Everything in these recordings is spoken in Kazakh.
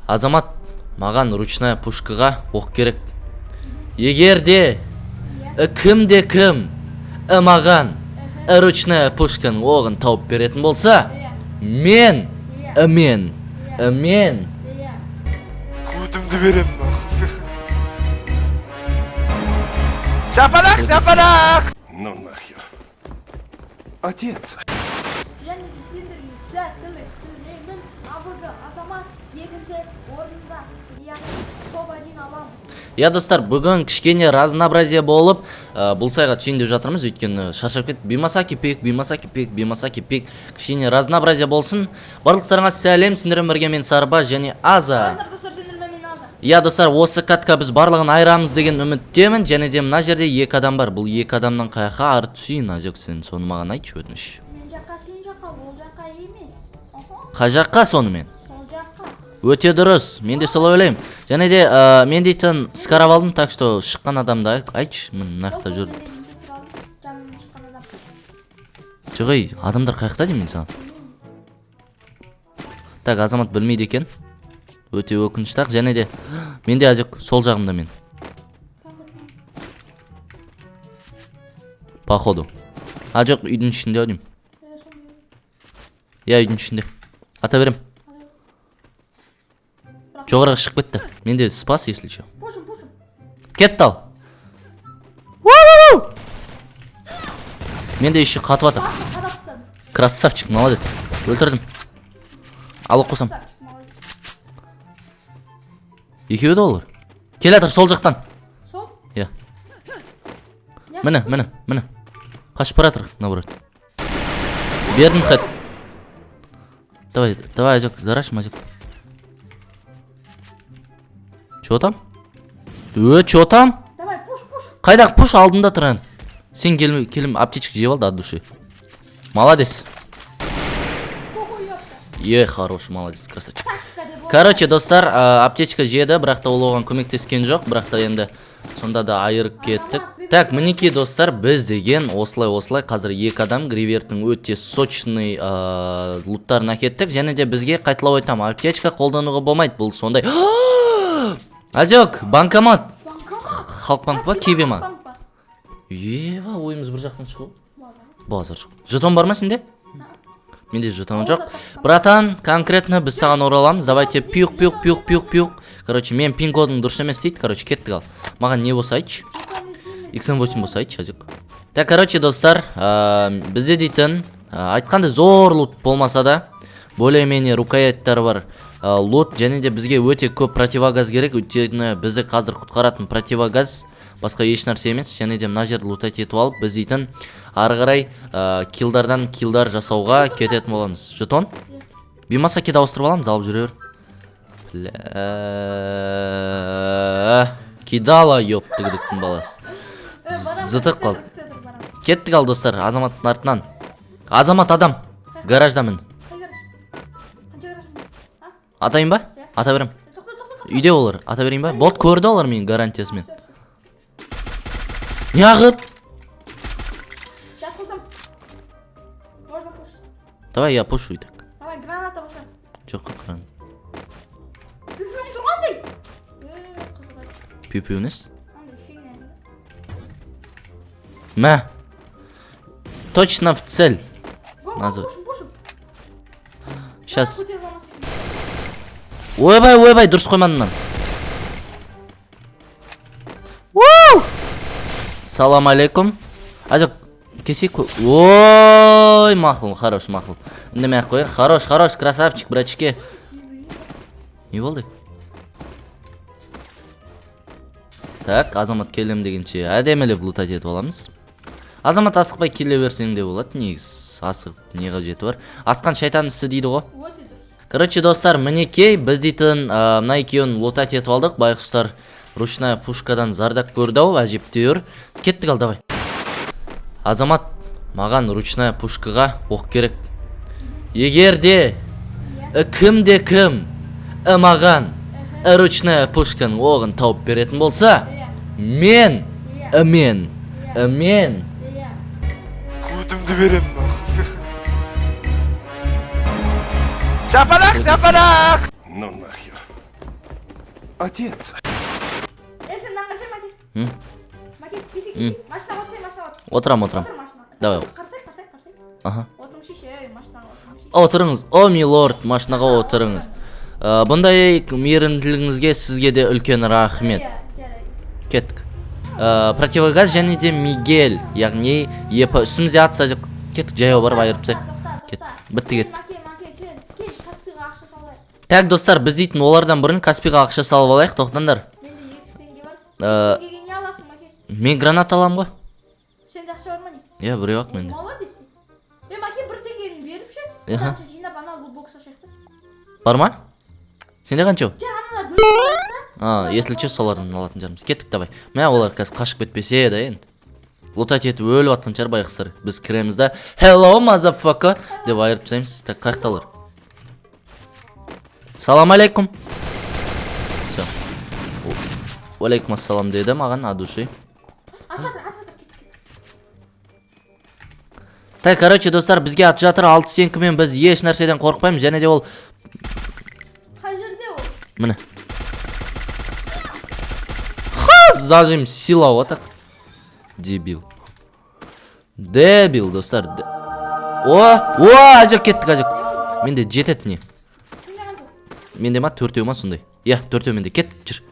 Азамат, маған ручная пушкаға оқ керек. Егерде кімде кім маған ручная пушканың оғын тауып беретін болса, мен Көтімді берем. Шапалақ! Ну нахер. Отец. Және сендерге сәттілік тілеймін. Абыға Азамат екінші орында, яғни топ 1 аламыз. Я достар, бүгін кішкене разнообразие болып, бұл сайға түсейін деп жатырмыз, өйткені шаршап кетті. Бимасаки пик, кішкене разнообразие болсын. Барлықтарыңа сәлем, сендермен бірге мен Сарбаз және Аза. Я достар, осы катқа біз барлығын айырамыз деген үміттемін, және де мына жерде 2 адам бар. Бұл 2 адамнан қаяққа ары түсейін, Азек, сен соны маған айтшы өтініш. Мен жаққа, сен жаққа, ол жаққа емес. Қай жаққа сонымен? Сол жаққа. Өте дұрыс, мен де солай ойлаймын. Және де мен дейтін скарап алдым, так что шыққан адамды айтшы, мен нақта жүрдім. Жоғай, адамдар қаяқта деймін саған. Так, Азамат білмейді екен. Өте өкінішті, және де менде Азек сол жағымда мен. Походу. Жоқ, үйдің ішінде өдейм. Я үйдің ішінде. Ата берем. Жоғырақ шығып кетті. Менде спас, если что. Пушым. Кетті ал. Менде еще қатып атыр. Красавчик, молодец. Өлтірдім. Алып қосам. Екеуі де олар. Кел атыр сол жақтан. Сол? Я. Міне. Қашып бар атыр, наоборот. Бердім хэт. Давай, Азек, зарашым, Азек. Чё там? Чё там? Давай, пуш. Қайдағы пуш алдында тұран. Сен келім аптечка жеп алды, от души. Молодец. Хорош, молодец, красавчик. Короче, достар, аптечка жеді, бірақ та ол оған көмектескен жоқ, бірақ та енді сонда да айырып кеттік. Так, мінеки достар, біз деген осылай қазір 2 адам Гриверттің өте сочный луттарын әкеттік, және де бізге қайталау айтам, аптечка қолдануға болмайды, бұл сондай. Азек, банкомат. Халықбанк ба, Киви ма? Ева, ойымыз бір жақтан шығу. Базар жоқ. Жетон бар ма сенде? Менде жетон жоқ. Братан, конкретно біз саған ораламыз. Давайте пиук. Короче, мен пин-кодың дұрыс емес дейді. Короче, кеттік ал. Маған не болса айтшы? XM8 болса айтшы, Азек. Так, короче, достар, бізде дейтін, айтқанда зор лут болмаса да, более-менее рукояттар бар лут, және де бізге өте көп противогаз керек. Өйткені бізді қазір құтқаратын противогаз басқа еш нәрсе емес, және де мына жерді лутать етіп алып, біз дейтін ары қарай килдардан килдар жасауға кететін боламыз. Жетон? Бимасаки дауыстырып аламыз, алып жүре бер. Кидала ёптығыдықтың баласы. Зытық қалды. Кеттік ал достар, Азаматтың артынан. Азамат адам. Гараждамын. Атайын ба? Ата берем. Үйде олар. Ата берейін ба? Бот көрді олар мен гарантиясымен. Неғып? Давай я пушу так. Давай, граната болса. Жоқ, гранат. Пюпюн тұрғандай. Пюпюнес? Мә. Точно в цель. Называй. Сейчас. Ойбай, дұрыс қоймадымнан. Салам алейкум. Азек, кесек. Ой, мақыл, хорош, мақыл. Үндемей ақ қойын. Хорош, красавчик, братчике. Не болды? Так, Азамат келем дегенше әдемелеп лутать етіп аламыз. Азамат асықпай келе берсең де болады, негіз. Асық неға жеті бар. Асқан шайтан ісі дейді ғой. Короче, достар, мінекей, біз дейтін мына екеуін лутать етіп алдық. Байқұстар ручная пушкадан зардап көрді ау, әжептеуір. Кеттік ал, давай. Азамат, маған ручная пушкаға оқ керек. Егерде кімде кім маған ручная пушканың оғын тауып беретін болса, мен Көтімді берем. Шапалақ! Ну нахер. Отец! Сен наңғырсай, Маке. М? Маке, кесек. Машинаға отырсай, машинаға отыр. Отырам. Отыр машинаға. Давай. Қарсай. Аха. Отың шеше, машинаға отың. Отырыңыз. О, милорд, машинаға отырыңыз. Бұндай мейірімділігіңізге сізге де үлкен рахмет. Жарайды. Кеттік. Противогаз және де Мигель, яғни епі үстімізде атса жоқ. Кеттік, жаяу барып айырып тастайық. Кет. Бітті, кет. Маке, кел, Каспиға ақша салайық. Так, достар, біз дейтін олардан бұрын Каспиға ақша салып алайық, тоқтаңдар. Менде 2 теңге бар. Теңгеге не аласың, Маке? Мен гранат алам ғой. Сенде ақша бар ма не? Иә, біреу ақ менде. Молодец. Маке 1 теңгені беріп ше. Аха. Қанша жинап ана лутбокс ашайық та. Бар ма? Сенде қанша? Аналар бөліп алады да. Если че, солардан алатын жармыз. Кеттік, давай. Мә, олар қазір қашып кетпесе да енді. Лутать етіп өліп атқан шығар байқыстар. Біз кіреміз да hello motherfucker деп айырып тастаймыз. Так, қаяқталар? Салам алейкум. Все. Уалейкум ассалам деді маған адуши. Атып жатыр, кеттік. Так, короче, достар, бізге атып жатыр 6 теңкімен біз еш нәрседен қорықпаймыз. Және де ол Қай жерде ол? міне. Зажим силау атак. Дебил. Дебил, достар. Ажок кеттік, ажок. Менде жетет не? Сенде қанша? Менде ма, 4-еу ма сондай? Иә, 4-еу менде. Кет, жүр.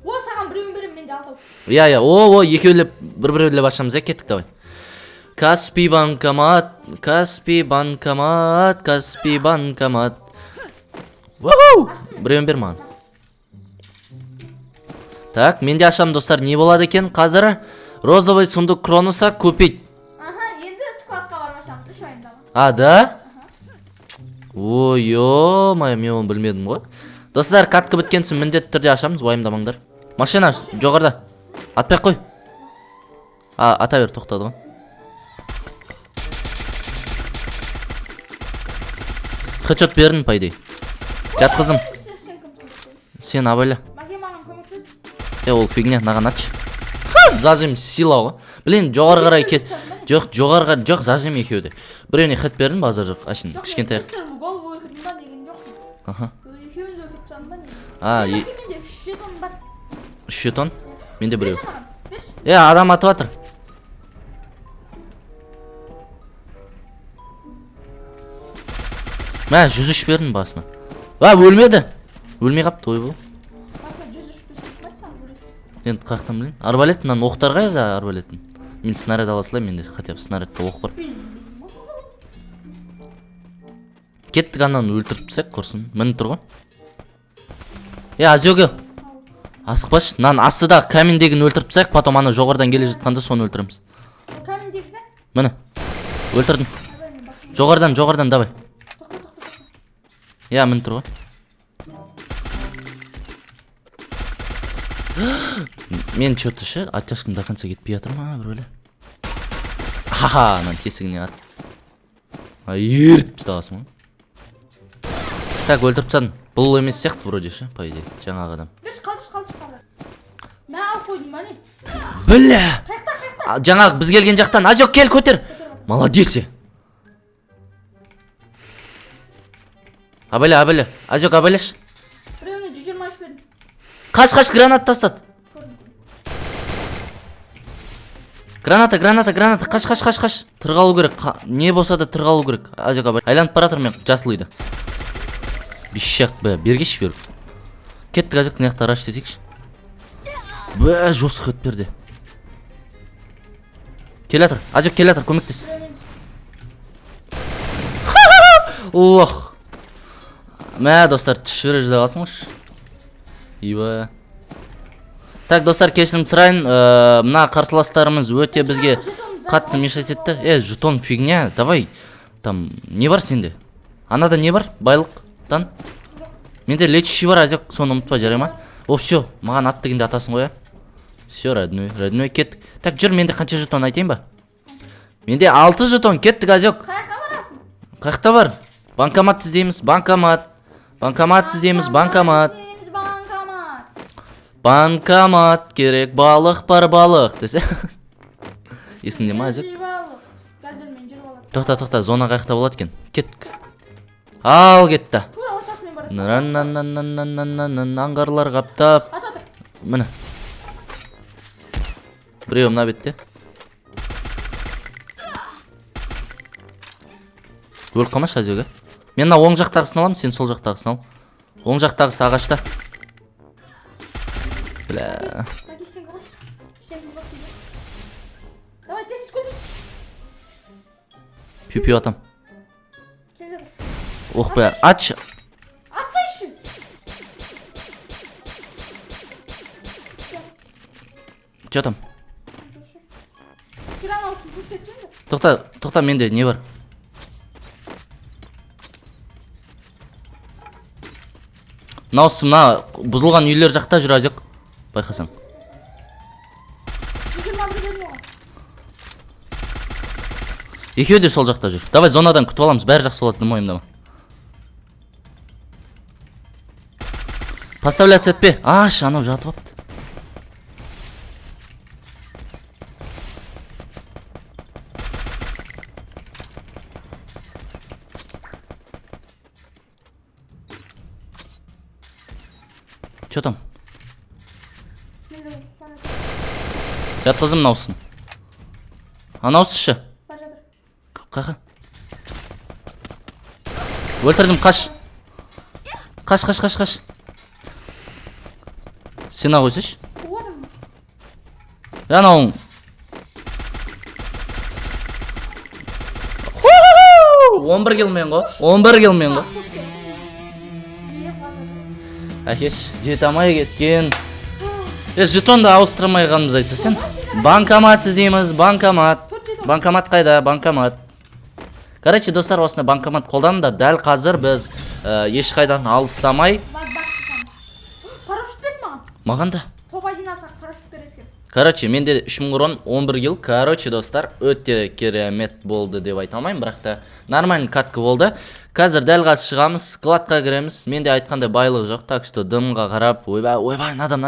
О, саған біреуін берем, менде 6. Иә, екеулеп, бір-біреулеп ашамыз, иә, кеттік, давай. Каспи банкомат. Вау! Біреуін бер маған. Так, менде ашам, достар, не болады екен қазір? Розовый сундук Кронуса купить. Аха, енді складқа бармашам, үш уайымдама. А, да? Ой, ё-моё, мен оны білмедім ғой. Достар, катка біткенсін міндетті түрде ашамыз, уайымдамаңдар. Машина жоғарда. Атпай қой. Ата бер, тоқтады ғой. Хедшот бердің, по идее. Жат қызым, Сен кімсің? сен абайла. Маке маған көмектес. Ол фигня, наған атшы. Зажим силау ғой. Блин, жоғары қарай кет. Жоқ, зажим екеуде. Біреуіне хед бердің, базар жоқ. Ашын, кішкентай. Жоқ, гол өлтірдім ба деген жоқ. Аха. Екеуін де өлтіріп тастадым ба не? Менде Менде 3 жетон бар. 3 жетон. Менде біреу. Беш. Адам атып атыр. Мә, 103 бердің басына. Өлмеді. Өлмей қапты, ой бұл. Баса 103 беш айтсам өледі. Енді қаяқтан білейін. Арбалет, мынаны оқтар қайда арбалетін? Мен снаряд ала салайын, менде хотя бы снарядта оқ бар. Кеттік ананы өлтіріп тастайық, құрсын. Мін тұр ғой. Азеге. Асықпашы. Нан астыда камендегін өлтіріп тастайық, потом аны жоғардан келе жатқанда соны өлтіреміз. Камендегі? Міне. Өлтірдім. Жоғардан, давай. Мін тұр ғой. Мен что-то ше, оттяжкам до конца кетпей жатыр ма, бір өлі? Ха-ха, анан тесігіне ат. Еріп тастағасың ма? Так, өлтіріп тастадым. Бұл емес сияқты вроде ше, по идее, жаңағы адам. Беш, қалдыш. Мә алып қойдым ба не? Біля! Жаңағы біз келген жақтан. Ажок, кел, көтер! Молодец! Абайла. Ажок, абайлаш. Біреуіне 123 бердім. Қаш, гранат тастады. Граната, қаш. Тырғалу керек. Не болса да тырғалу керек. Ажок, абай. Айланып баратыр мен, жасыл үйді. Бишак, бергеш беріп. Кеттік, ажок, неяқта раш десекші. Жосық өт берді. Келатыр, ажок, көмектес. Ох. Мә, достар, түшіре жүзі қалсын ғыш. Иба. Так, достар, кешірім сұрайын. Мына қарсыластарымыз өте бізге қатты мешать етті. Жетон фигня, давай. Там, не бар сенде? Анада не бар? Байлықтан? Менде лечащий бар, азек, соны ұмытпа, жарай ма? Все, маған ат дегенде атасың ғой, Все, родной, кеттік. Так, жүр, менде қанша жетон айтайын ба? Менде 6 жетон, кеттік, азек. Қаяққа барасың? Қаяқта бар? Банкомат іздейміз, Банкомат керек, балық бар, десе. Есіңде ма, азек? Тоқта, зона қаяқта болады кен. Кеттік. Ал, кетті. Аңғарлар қаптап. Ат отыр. Міне. Біреу мына бетте. Өліп қалмашы әзеуге. Мен мына оң жақтағысын аламын, сен сол жақтағысын ал. Оң жақтағысы ағашта. Бля. Әке сен қош. Сен қош. Давай тез көтер. Пю-пю атам. Кел. Ох бля, ач. Атсайшы. Жатам. Киран алсын, көрсетсеңші. Тоқта, менде не бар? Мынаусы мына бұзылған үйлер жақта жүр Азек. Байқасаң. Екеуі де сол жақта жүр. Давай зонадан күтіп аламыз, бәрі жақсы болады, мойымдама. Поставляться етпе. Аш, анау жатып апты. Чё там? Жатқызым мынаусын. Анаусы шы. Қақа. Өлтірдім, қаш. Қаш. Сен ақ өсіш? Анауың. 11 келмен ғой. 11 келмен ғой. Әкеш, жетамай кеткен. Жетонды ауыстырмай ғанымыз айтса сен. Банкомат іздейміз, банкомат. Банкомат қайда, банкомат. Короче, достар, осында банкомат қолданында. Дәл қазір біз ешқайдан алыстамай. Парашют бет маған. Маған да. Топ один алсақ парашют береді. Короче, менде 3000 крон, 11 кил. Короче, достар, өте керемет болды деп айта алмаймын, бірақ та нормальный катка болды. Қазір дәл қазір шығамыз, складқа кіреміз. Менде айтқандай байлық жоқ, так что дымға қарап, ойбай, мынадан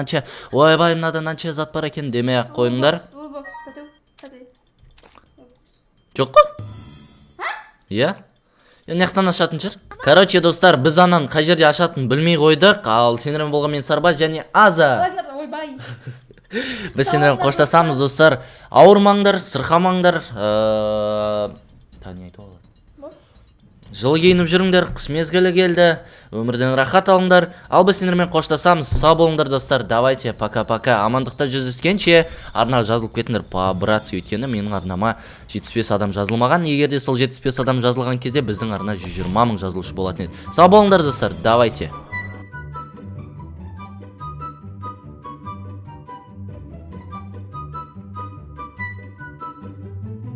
мынанша зат бар екен демей ақ қойыңдар. Жоқ қой? Иә? Наяқтан ашатын шығар. Короче, достар, біз анан қай жерде ашатын білмей қойдық. Ал сендермен болған мен Сарбаз және Аза. Ойбай. Біз сендермен қоштасамыз, достар. Ауырмаңдар, сырқамаңдар. Тани айту алады. Жылы киініп жүріңдер, қыс мезгілі келді. Өмірден рахат алыңдар. Ал біз сендермен қоштасамыз. Сау болыңдар, достар. Давайте, пока-пока. Амандықта жүздескенше арнаға жазылып кетіңдер. По-братски, өйткені менің арнама 75 адам жазылмаған. Егер де сол 75 адам жазылған кезде біздің арна 120 мың жазылушы болатын еді. Сау болыңдар, достар. Давайте.